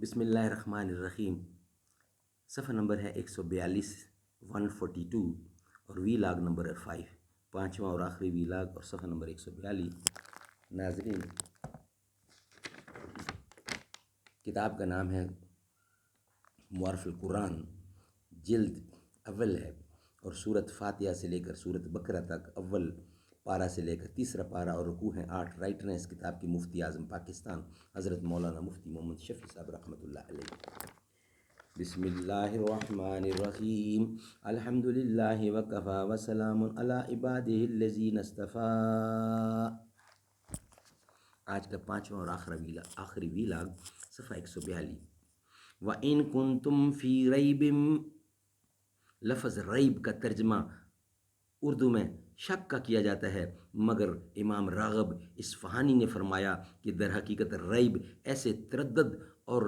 بسم اللہ الرحمن الرحیم۔ صفحہ نمبر ہے 142 142 اور وی لاگ نمبر 5، پانچواں اور آخری وی لاگ اور صفحہ نمبر 142۔ ناظرین، کتاب کا نام ہے معارف القرآن، جلد اول ہے اور سورت فاتحہ سے لے کر سورت بقرہ تک اول پارہ سے لے کر تیسرا پارہ اور رکوع ہیں 8۔ رائٹر ہیں اس کتاب کی مفتی اعظم پاکستان حضرت مولانا مفتی محمد شفیع صاحب رحمۃ اللہ علیہ۔ بسم اللہ الرحمن الرحیم، الحمد للہ وکفی وسلام علی عبادہ الذین اصطفی۔ آج کا پانچواں اور آخری ویلاگ صفحہ 142۔ وَإِن كُنتُمْ فِي رَيْبٍ، لفظ ریب کا ترجمہ اردو میں شک کا کیا جاتا ہے، مگر امام راغب اصفہانی نے فرمایا کہ در حقیقت ریب ایسے تردد اور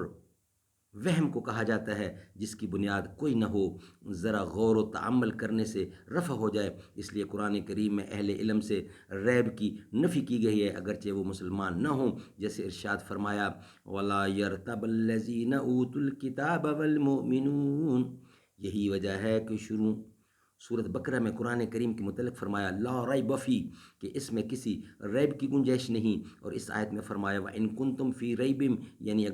وہم کو کہا جاتا ہے جس کی بنیاد کوئی نہ ہو، ذرا غور و تأمل کرنے سے رفع ہو جائے۔ اس لیے قرآن کریم میں اہل علم سے ریب کی نفی کی گئی ہے، اگرچہ وہ مسلمان نہ ہوں، جیسے ارشاد فرمایا وَلَا يَرْتَبَ الَّذِينَ أُوتُوا الْكِتَابَ وَالْمُؤْمِنُونَ۔ یہی وجہ ہے کہ شروع سورت بقرہ میں قرآن کریم کے متعلق فرمایا لا ریب فی، کہ اس میں کسی ریب کی گنجائش نہیں، اور اس آیت میں فرمایا وَإِن كُنتُمْ فِي رَيْبٍ، یعنی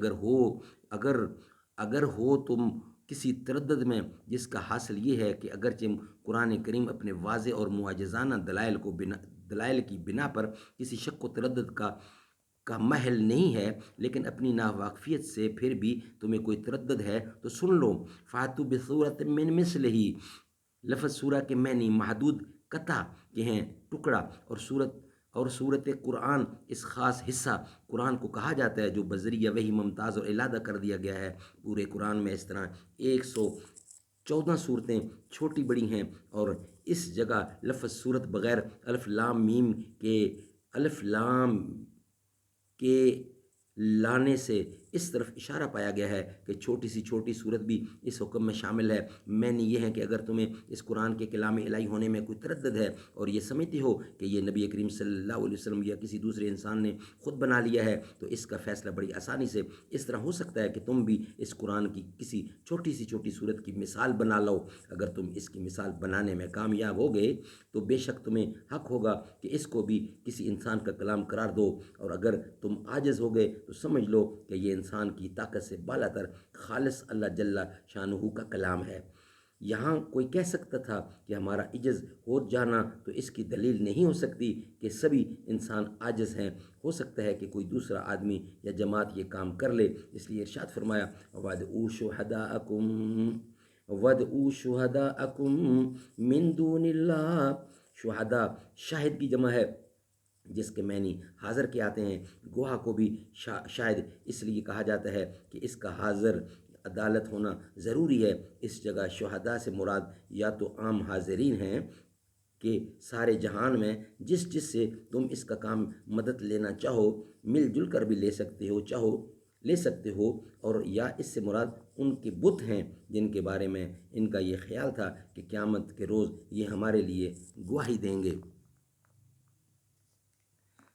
اگر ہو تم کسی تردد میں، جس کا حاصل یہ ہے کہ اگرچہ قرآن کریم اپنے واضح اور معجزانہ دلائل کی بنا پر کسی شک و تردد کا محل نہیں ہے، لیکن اپنی ناواقفیت سے پھر بھی تمہیں کوئی تردد ہے تو سن لو۔ فَأْتُوا بِسُورَةٍ مِّن مِّثْلِهِ، لفظ سورہ کے معنی محدود قطع کے ہیں، ٹکڑا، اور سورت قرآن اس خاص حصہ قرآن کو کہا جاتا ہے جو بذریعہ وحی ممتاز اور علادہ کر دیا گیا ہے۔ پورے قرآن میں اس طرح 114 صورتیں چھوٹی بڑی ہیں، اور اس جگہ لفظ صورت بغیر الف لام میم کے لانے سے اس طرف اشارہ پایا گیا ہے کہ چھوٹی سی چھوٹی صورت بھی اس حکم میں شامل ہے۔ معنی یہ ہے کہ اگر تمہیں اس قرآن کے کلام الہی ہونے میں کوئی تردد ہے اور یہ سمجھتے ہو کہ یہ نبی کریم صلی اللہ علیہ وسلم یا کسی دوسرے انسان نے خود بنا لیا ہے، تو اس کا فیصلہ بڑی آسانی سے اس طرح ہو سکتا ہے کہ تم بھی اس قرآن کی کسی چھوٹی سی چھوٹی صورت کی مثال بنا لو۔ اگر تم اس کی مثال بنانے میں کامیاب ہو گئے تو بے شک تمہیں حق ہوگا کہ اس کو بھی کسی انسان کا کلام قرار دو، اور اگر تم عاجز ہو گئے تو سمجھ لو کہ یہ انسان کی طاقت سے بالا تر خالص اللہ جل شانہ کا کلام ہے۔ یہاں کوئی کہہ سکتا تھا کہ ہمارا عجز ہو جانا تو اس کی دلیل نہیں ہو سکتی کہ سبھی انسان عاجز ہیں، ہو سکتا ہے کہ کوئی دوسرا آدمی یا جماعت یہ کام کر لے۔ اس لیے ارشاد فرمایا وَادْعُوا شُهَدَاءَكُم مِّن دُونِ اللَّهِ۔ شہداء شاہد کی جمع ہے، جس کے معنی حاضر کے آتے ہیں۔ گواہ کو بھی شاہد اس لیے کہا جاتا ہے کہ اس کا حاضر عدالت ہونا ضروری ہے۔ اس جگہ شہداء سے مراد یا تو عام حاضرین ہیں کہ سارے جہان میں جس سے تم اس کا کام مدد لینا چاہو مل جل کر بھی لے سکتے ہو، اور یا اس سے مراد ان کے بت ہیں جن کے بارے میں ان کا یہ خیال تھا کہ قیامت کے روز یہ ہمارے لیے گواہی دیں گے۔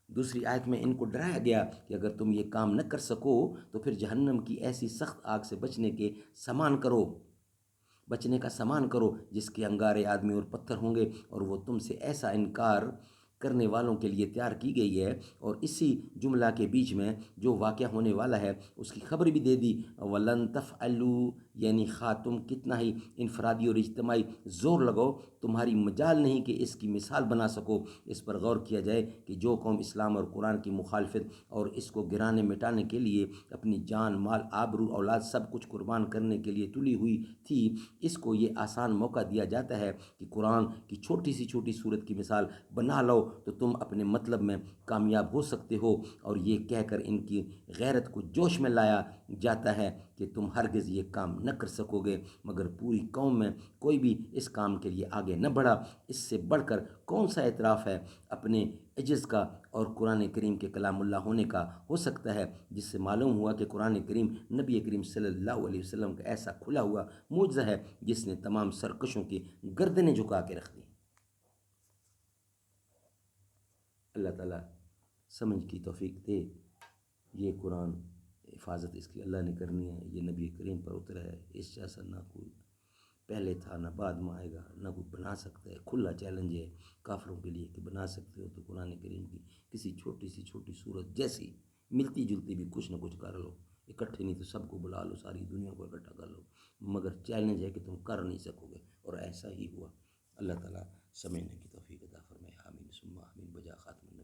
دوسری آیت میں ان کو ڈرایا گیا کہ اگر تم یہ کام نہ کر سکو تو پھر جہنم کی ایسی سخت آگ سے بچنے کا سامان کرو جس کے انگارے آدمی اور پتھر ہوں گے، اور وہ تم سے ایسا انکار کرنے والوں کے لیے تیار کی گئی ہے۔ اور اسی جملہ کے بیچ میں جو واقعہ ہونے والا ہے اس کی خبر بھی دے دی، وَلَن تَفْعَلُوا، یعنی خواہ تم کتنا ہی انفرادی اور اجتماعی زور لگاؤ، تمہاری مجال نہیں کہ اس کی مثال بنا سکو۔ اس پر غور کیا جائے کہ جو قوم اسلام اور قرآن کی مخالفت اور اس کو گرانے مٹانے کے لیے اپنی جان، مال، آبرو، اولاد سب کچھ قربان کرنے کے لیے تلی ہوئی تھی، اس کو یہ آسان موقع دیا جاتا ہے کہ قرآن کی چھوٹی سی چھوٹی صورت کی مثال بنا لو تو تم اپنے مطلب میں کامیاب ہو سکتے ہو، اور یہ کہہ کر ان کی غیرت کو جوش میں لایا جاتا ہے کہ تم ہرگز یہ کام نہ کر سکو گے۔ مگر پوری قوم میں کوئی بھی اس کام کے لیے آگے نہ بڑھا۔ اس سے بڑھ کر کون سا اعتراف ہے اپنے عجز کا اور قرآن کریم کے کلام اللہ ہونے کا ہو سکتا ہے، جس سے معلوم ہوا کہ قرآن کریم نبی کریم صلی اللہ علیہ وسلم کا ایسا کھلا ہوا معجزہ ہے جس نے تمام سرکشوں کی گردنیں جھکا کے رکھ دی۔ اللہ تعالیٰ سمجھ کی توفیق دے۔ یہ قرآن حفاظت اس کی اللہ نے کرنی ہے، یہ نبی کریم پر اترا ہے، اس جیسا نہ کوئی پہلے تھا نہ بعد میں آئے گا، نہ کوئی بنا سکتا ہے۔ کھلا چیلنج ہے کافروں کے لیے کہ بنا سکتے ہو تو قرآن کریم کی کسی چھوٹی صورت جیسی ملتی جلتی بھی کچھ نہ کچھ کر لو، اکٹھے نہیں تو سب کو بلا لو، ساری دنیا کو اکٹھا کر لو، مگر چیلنج ہے کہ تم کر نہیں سکو گے، اور ایسا ہی ہوا۔ اللہ تعالیٰ سمجھنے کی توفیق عطا فرمائے، آمین ثم آمین بجا خاتم